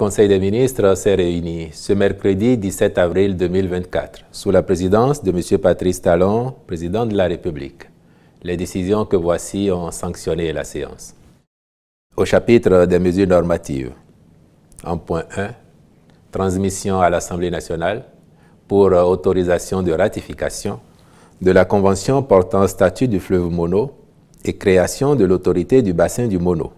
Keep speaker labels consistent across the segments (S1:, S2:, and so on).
S1: Conseil des ministres s'est réuni ce mercredi 17 avril 2024 sous la présidence de M. Patrice Talon, président de la République. Les décisions que voici ont sanctionné la séance. Au chapitre des mesures normatives, en point 1, transmission à l'Assemblée nationale pour autorisation de ratification de la Convention portant statut du fleuve Mono et création de l'autorité du bassin du Mono.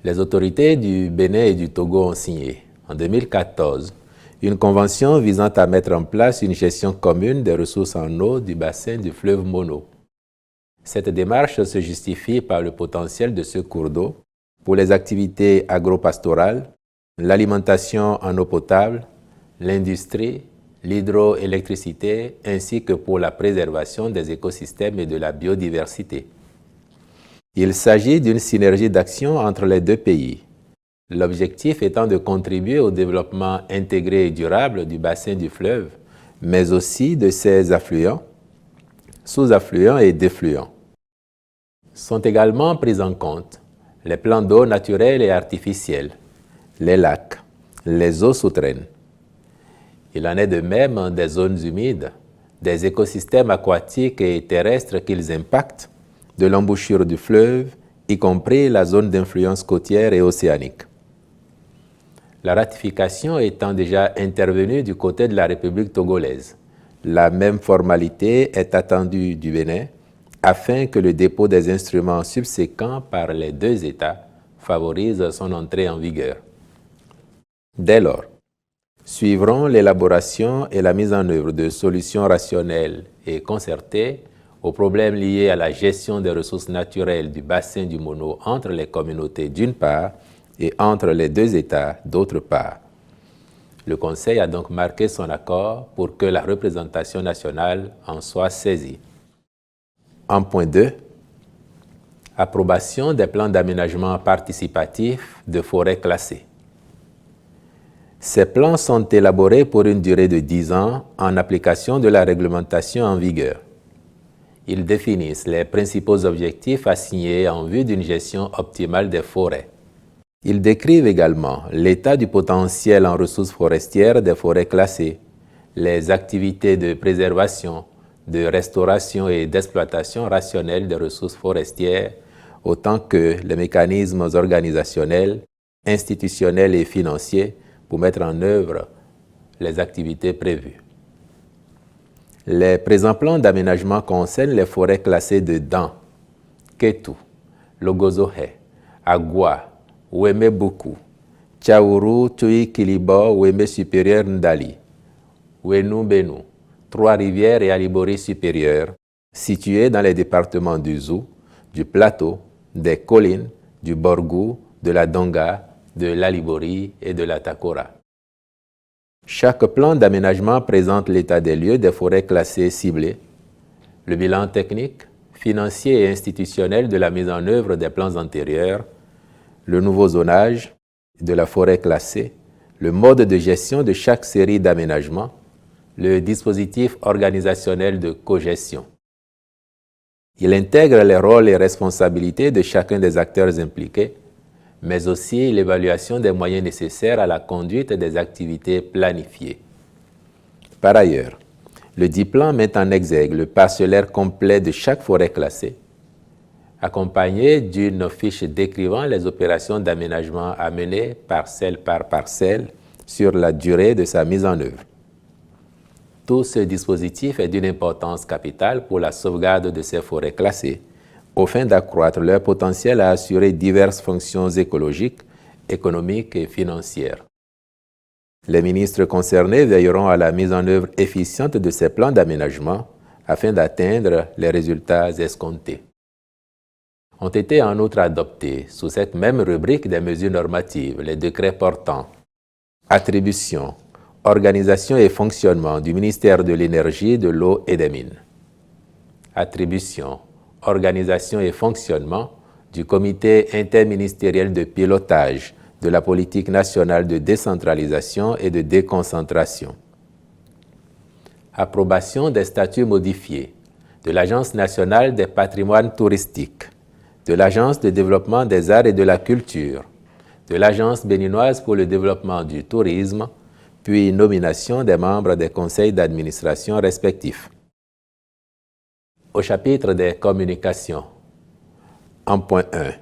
S1: Les autorités du Bénin et du Togo ont signé, en 2014, une convention visant à mettre en place une gestion commune des ressources en eau du bassin du fleuve Mono. Cette démarche se justifie par le potentiel de ce cours d'eau pour les activités agro-pastorales, l'alimentation en eau potable, l'industrie, l'hydroélectricité, ainsi que pour la préservation des écosystèmes et de la biodiversité. Il s'agit d'une synergie d'action entre les deux pays, l'objectif étant de contribuer au développement intégré et durable du bassin du fleuve, mais aussi de ses affluents, sous-affluents et défluents. Sont également pris en compte les plans d'eau naturels et artificiels, les lacs, les eaux souterraines. Il en est de même des zones humides, des écosystèmes aquatiques et terrestres qu'ils impactent, de l'embouchure du fleuve, y compris la zone d'influence côtière et océanique. La ratification étant déjà intervenue du côté de la République togolaise, la même formalité est attendue du Bénin afin que le dépôt des instruments subséquents par les deux États favorise son entrée en vigueur. Dès lors, suivront l'élaboration et la mise en œuvre de solutions rationnelles et concertées aux problèmes liés à la gestion des ressources naturelles du bassin du Mono entre les communautés d'une part et entre les deux États d'autre part. Le Conseil a donc marqué son accord pour que la représentation nationale en soit saisie. En point 2, approbation des plans d'aménagement participatif de forêts classées. Ces plans sont élaborés pour une durée de 10 ans en application de la réglementation en vigueur. Ils définissent les principaux objectifs assignés en vue d'une gestion optimale des forêts. Ils décrivent également l'état du potentiel en ressources forestières des forêts classées, les activités de préservation, de restauration et d'exploitation rationnelle des ressources forestières, autant que les mécanismes organisationnels, institutionnels et financiers pour mettre en œuvre les activités prévues. Les présents plans d'aménagement concernent les forêts classées de Dan, Ketu, Logozohe, Agua, Weme Buku, Tchaourou, Tui Kilibo, Weme supérieur Ndali, Wenu Benu, Trois-Rivières et Alibori supérieur, situés dans les départements du Zou, du Plateau, des Collines, du Borgou, de la Donga, de l'Alibori et de la Takora. Chaque plan d'aménagement présente l'état des lieux des forêts classées ciblées, le bilan technique, financier et institutionnel de la mise en œuvre des plans antérieurs, le nouveau zonage de la forêt classée, le mode de gestion de chaque série d'aménagements, le dispositif organisationnel de cogestion. Il intègre les rôles et responsabilités de chacun des acteurs impliqués, mais aussi l'évaluation des moyens nécessaires à la conduite des activités planifiées. Par ailleurs, le dit plan met en exergue le parcellaire complet de chaque forêt classée, accompagné d'une fiche décrivant les opérations d'aménagement à mener parcelle par parcelle sur la durée de sa mise en œuvre. Tout ce dispositif est d'une importance capitale pour la sauvegarde de ces forêts classées, au fin d'accroître leur potentiel à assurer diverses fonctions écologiques, économiques et financières. Les ministres concernés veilleront à la mise en œuvre efficiente de ces plans d'aménagement afin d'atteindre les résultats escomptés. Ont été en outre adoptés, sous cette même rubrique des mesures normatives, les décrets portant attribution, organisation et fonctionnement du ministère de l'Énergie, de l'Eau et des Mines, attribution, organisation et fonctionnement du comité interministériel de pilotage de la politique nationale de décentralisation et de déconcentration. Approbation des statuts modifiés de l'Agence nationale des patrimoines touristiques, de l'Agence de développement des arts et de la culture, de l'Agence béninoise pour le développement du tourisme, puis nomination des membres des conseils d'administration respectifs. Au chapitre des communications, en point 1,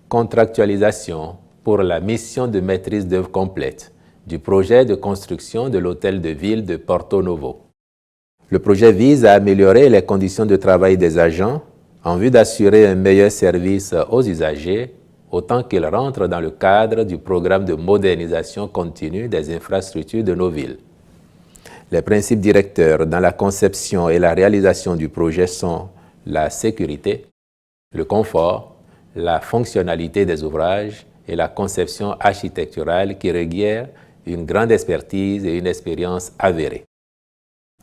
S1: contractualisation pour la mission de maîtrise d'œuvre complète du projet de construction de l'hôtel de ville de Porto Novo. Le projet vise à améliorer les conditions de travail des agents en vue d'assurer un meilleur service aux usagers, autant qu'ils rentrent dans le cadre du programme de modernisation continue des infrastructures de nos villes. Les principes directeurs dans la conception et la réalisation du projet sont la sécurité, le confort, la fonctionnalité des ouvrages et la conception architecturale qui requiert une grande expertise et une expérience avérée.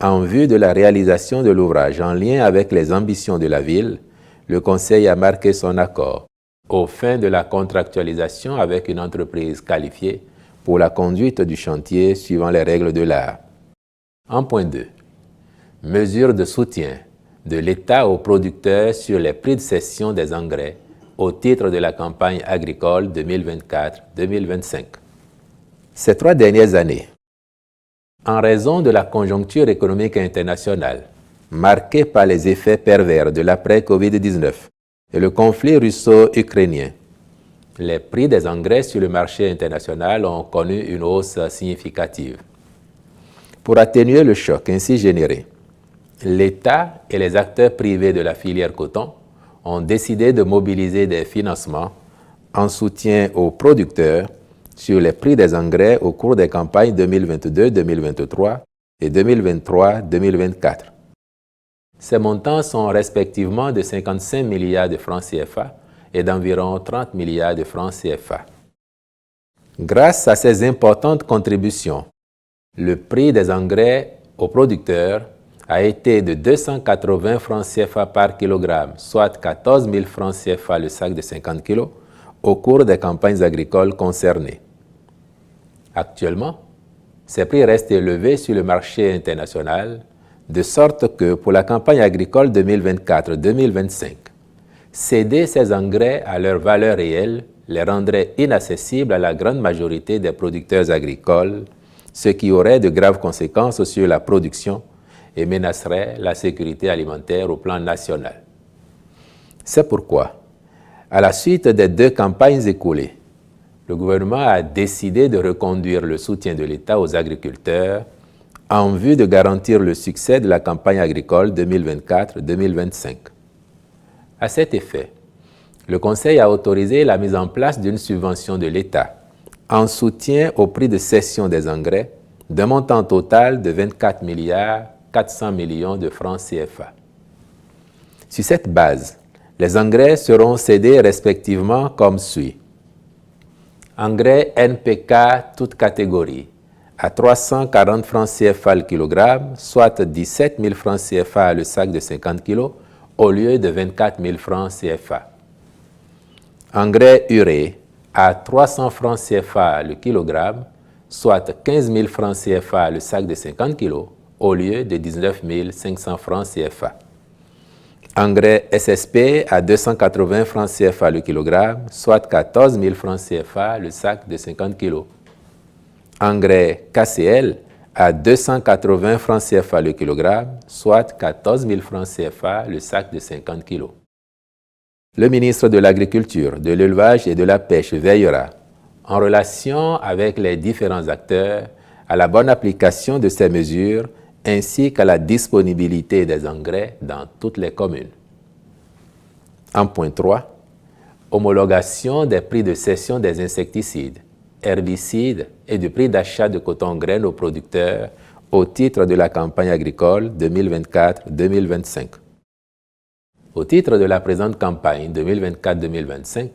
S1: En vue de la réalisation de l'ouvrage en lien avec les ambitions de la ville, le Conseil a marqué son accord aux fins de la contractualisation avec une entreprise qualifiée pour la conduite du chantier suivant les règles de l'art. En point 2, mesures de soutien de l'État aux producteurs sur les prix de cession des engrais au titre de la campagne agricole 2024-2025. Ces 3 dernières années, en raison de la conjoncture économique internationale, marquée par les effets pervers de l'après-Covid-19 et le conflit russo-ukrainien, les prix des engrais sur le marché international ont connu une hausse significative. Pour atténuer le choc ainsi généré, l'État et les acteurs privés de la filière coton ont décidé de mobiliser des financements en soutien aux producteurs sur les prix des engrais au cours des campagnes 2022-2023 et 2023-2024. Ces montants sont respectivement de 55 milliards de francs CFA et d'environ 30 milliards de francs CFA. Grâce à ces importantes contributions, le prix des engrais aux producteurs a été de 280 francs CFA par kilogramme, soit 14 000 francs CFA le sac de 50 kg, au cours des campagnes agricoles concernées. Actuellement, ces prix restent élevés sur le marché international, de sorte que pour la campagne agricole 2024-2025, céder ces engrais à leur valeur réelle les rendrait inaccessibles à la grande majorité des producteurs agricoles, ce qui aurait de graves conséquences sur la production et menacerait la sécurité alimentaire au plan national. C'est pourquoi, à la suite des 2 campagnes écoulées, le gouvernement a décidé de reconduire le soutien de l'État aux agriculteurs en vue de garantir le succès de la campagne agricole 2024-2025. À cet effet, le Conseil a autorisé la mise en place d'une subvention de l'État en soutien au prix de cession des engrais d'un montant total de 24 milliards 400 millions de francs CFA. Sur cette base, les engrais seront cédés respectivement comme suit. Engrais NPK toute catégorie à 340 francs CFA le kilogramme, soit 17 000 francs CFA le sac de 50 kg, au lieu de 24 000 francs CFA. Engrais urée à 300 francs CFA le kilogramme, soit 15 000 francs CFA le sac de 50 kg, au lieu de 19 500 francs CFA. Engrais SSP à 280 francs CFA le kilogramme, soit 14 000 francs CFA le sac de 50 kg. Engrais KCL à 280 francs CFA le kilogramme, soit 14 000 francs CFA le sac de 50 kg. Le ministre de l'Agriculture, de l'Élevage et de la Pêche veillera, en relation avec les différents acteurs, à la bonne application de ces mesures ainsi qu'à la disponibilité des engrais dans toutes les communes. En point 3, homologation des prix de cession des insecticides, herbicides et du prix d'achat de coton-graines aux producteurs au titre de la campagne agricole 2024-2025. Au titre de la présente campagne 2024-2025,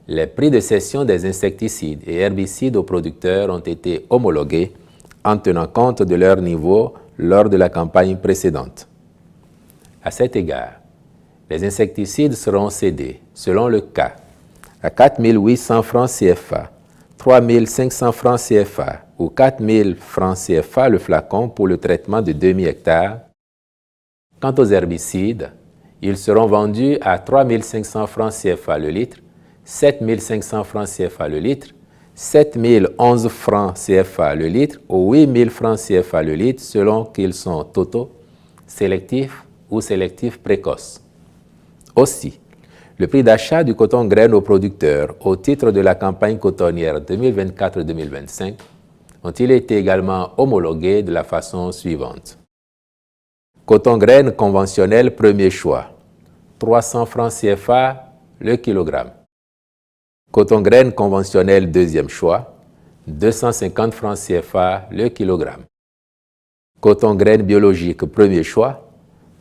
S1: les prix de cession des insecticides et herbicides aux producteurs ont été homologués en tenant compte de leur niveau lors de la campagne précédente. À cet égard, les insecticides seront cédés, selon le cas, à 4 800 francs CFA, 3 500 francs CFA ou 4 000 francs CFA le flacon pour le traitement de demi-hectare. Quant aux herbicides, ils seront vendus à 3 500 francs CFA le litre, 7 500 francs CFA le litre, 7 011 francs CFA le litre ou 8 000 francs CFA le litre selon qu'ils sont totaux, sélectifs ou sélectifs précoces. Aussi, le prix d'achat du coton graine aux producteurs au titre de la campagne cotonnière 2024-2025 ont-ils été également homologués de la façon suivante. Coton graine conventionnel premier choix, 300 francs CFA le kilogramme. Coton graine conventionnel deuxième choix, 250 francs CFA le kilogramme. Coton graine biologique premier choix,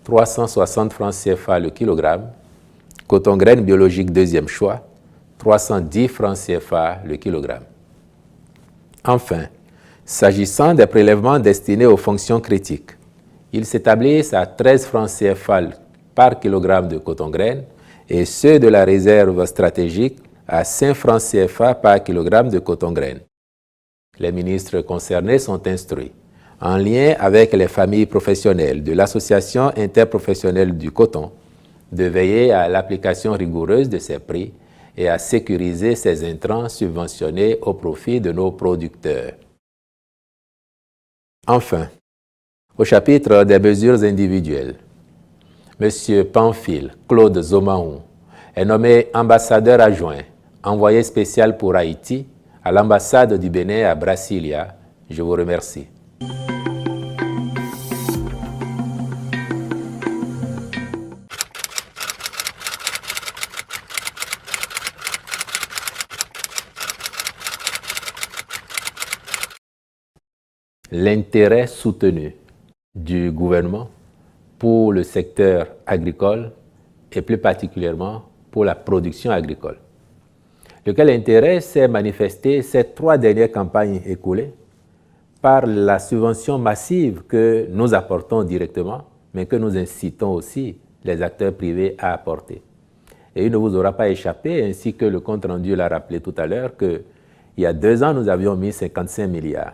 S1: 360 francs CFA le kilogramme. Coton graine biologique deuxième choix, 310 francs CFA le kilogramme. Enfin, s'agissant des prélèvements destinés aux fonctions critiques, ils s'établissent à 13 francs CFA par kilogramme de coton graine et ceux de la réserve stratégique à 5 francs CFA par kilogramme de coton graine. Les ministres concernés sont instruits, en lien avec les familles professionnelles de l'Association interprofessionnelle du coton, de veiller à l'application rigoureuse de ces prix et à sécuriser ces intrants subventionnés au profit de nos producteurs. Enfin, au chapitre des mesures individuelles, M. Pamphile Claude Zomaon est nommé ambassadeur adjoint, envoyé spécial pour Haïti à l'ambassade du Bénin à Brasilia. Je vous remercie. L'intérêt soutenu du gouvernement pour le secteur agricole et plus particulièrement pour la production agricole. Lequel intérêt s'est manifesté ces 3 dernières campagnes écoulées par la subvention massive que nous apportons directement, mais que nous incitons aussi les acteurs privés à apporter. Et il ne vous aura pas échappé, ainsi que le compte-rendu l'a rappelé tout à l'heure, qu'il y a 2 ans, nous avions mis 55 milliards.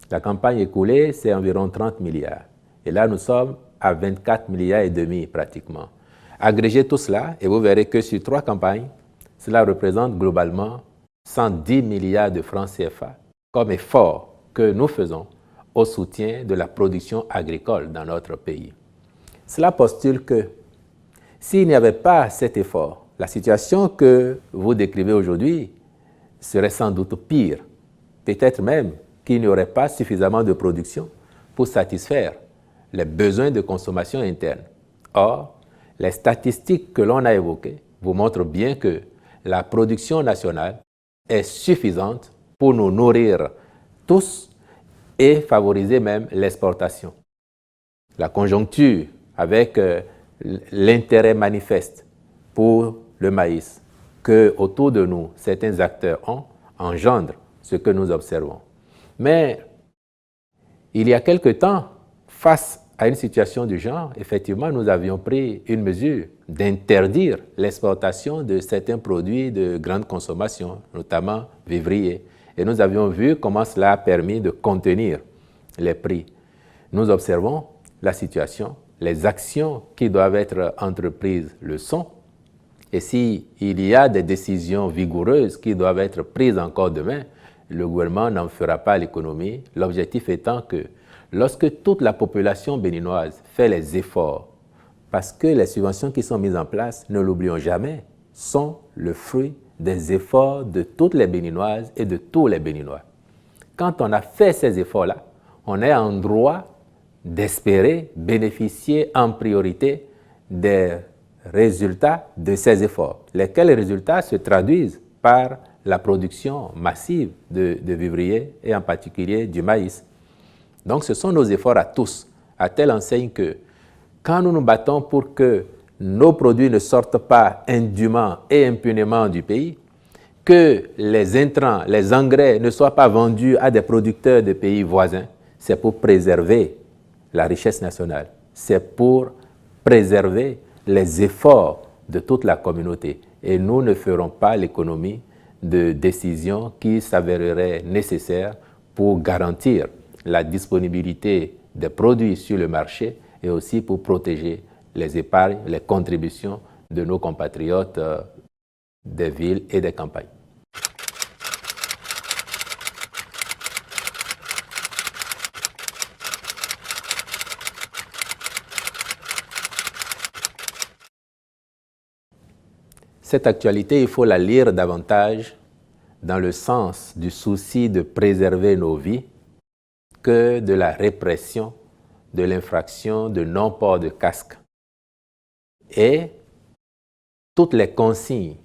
S1: La campagne écoulée, c'est environ 30 milliards. Et là, nous sommes à 24 milliards et demi pratiquement. Agrégez tout cela et vous verrez que sur 3 campagnes, cela représente globalement 110 milliards de francs CFA comme effort que nous faisons au soutien de la production agricole dans notre pays. Cela postule que s'il n'y avait pas cet effort, la situation que vous décrivez aujourd'hui serait sans doute pire. Peut-être même qu'il n'y aurait pas suffisamment de production pour satisfaire les besoins de consommation interne. Or, les statistiques que l'on a évoquées vous montrent bien que la production nationale est suffisante pour nous nourrir tous et favoriser même l'exportation. La conjoncture avec l'intérêt manifeste pour le maïs que autour de nous certains acteurs ont engendre ce que nous observons. Mais il y a quelque temps, face à une situation du genre, effectivement, nous avions pris une mesure d'interdire l'exportation de certains produits de grande consommation, notamment vivriers. Et nous avions vu comment cela a permis de contenir les prix. Nous observons la situation, les actions qui doivent être entreprises le sont. Et s'il y a des décisions vigoureuses qui doivent être prises encore demain, le gouvernement n'en fera pas l'économie, l'objectif étant que lorsque toute la population béninoise fait les efforts, parce que les subventions qui sont mises en place, ne l'oublions jamais, sont le fruit des efforts de toutes les Béninoises et de tous les Béninois. Quand on a fait ces efforts-là, on est en droit d'espérer bénéficier en priorité des résultats de ces efforts, lesquels résultats se traduisent par la production massive de vivriers et en particulier du maïs. Donc ce sont nos efforts à tous, à telle enseigne que quand nous nous battons pour que nos produits ne sortent pas indûment et impunément du pays, que les intrants, les engrais ne soient pas vendus à des producteurs de pays voisins, c'est pour préserver la richesse nationale, c'est pour préserver les efforts de toute la communauté. Et nous ne ferons pas l'économie de décisions qui s'avéreraient nécessaires pour garantir la disponibilité des produits sur le marché et aussi pour protéger les épargnes, les contributions de nos compatriotes des villes et des campagnes. Cette actualité, il faut la lire davantage dans le sens du souci de préserver nos vies que de la répression de l'infraction de non-port de casque. Et toutes les consignes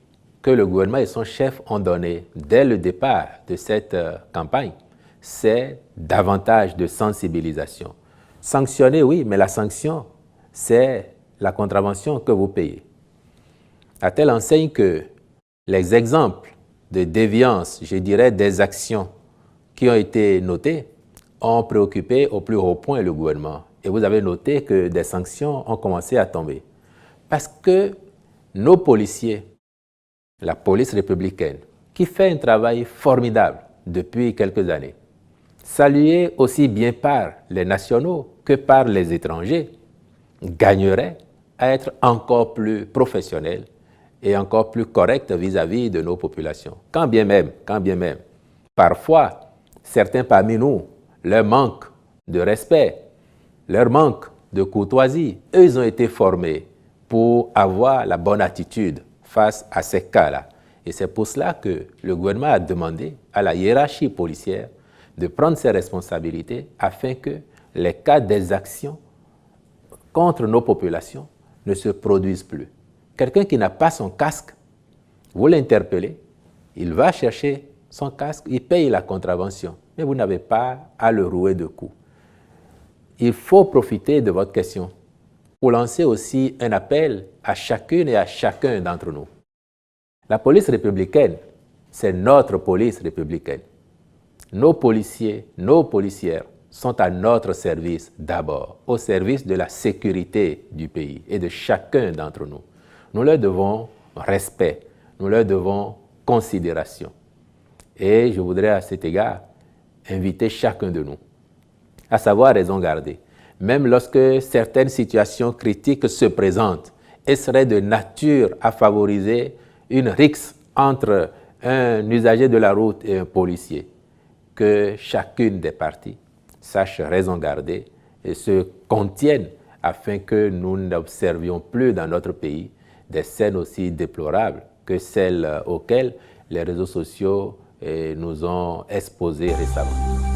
S1: que le gouvernement et son chef ont données dès le départ de cette campagne, c'est davantage de sensibilisation. Sanctionner, oui, mais la sanction, c'est la contravention que vous payez. À telle enseigne que les exemples de déviance, je dirais des actions qui ont été notées, ont préoccupé au plus haut point le gouvernement. Et vous avez noté que des sanctions ont commencé à tomber. Parce que nos policiers, la police républicaine, qui fait un travail formidable depuis quelques années, salué aussi bien par les nationaux que par les étrangers, gagnerait à être encore plus professionnels et encore plus corrects vis-à-vis de nos populations. Quand bien même, parfois, certains parmi nous, leur manque de respect, leur manque de courtoisie, eux, ils ont été formés pour avoir la bonne attitude face à ces cas-là. Et c'est pour cela que le gouvernement a demandé à la hiérarchie policière de prendre ses responsabilités afin que les cas d'exaction contre nos populations ne se produisent plus. Quelqu'un qui n'a pas son casque, vous l'interpellez, il va chercher son casque, il paye la contravention, mais vous n'avez pas à le rouer de coups. Il faut profiter de votre question pour lancer aussi un appel à chacune et à chacun d'entre nous. La police républicaine, c'est notre police républicaine. Nos policiers, nos policières sont à notre service d'abord, au service de la sécurité du pays et de chacun d'entre nous. Nous leur devons respect, nous leur devons considération. Et je voudrais à cet égard inviter chacun de nous à savoir raison garder. Même lorsque certaines situations critiques se présentent et seraient de nature à favoriser une rixe entre un usager de la route et un policier, que chacune des parties sache raison garder et se contienne afin que nous n'observions plus dans notre pays des scènes aussi déplorables que celles auxquelles les réseaux sociaux nous ont exposés récemment.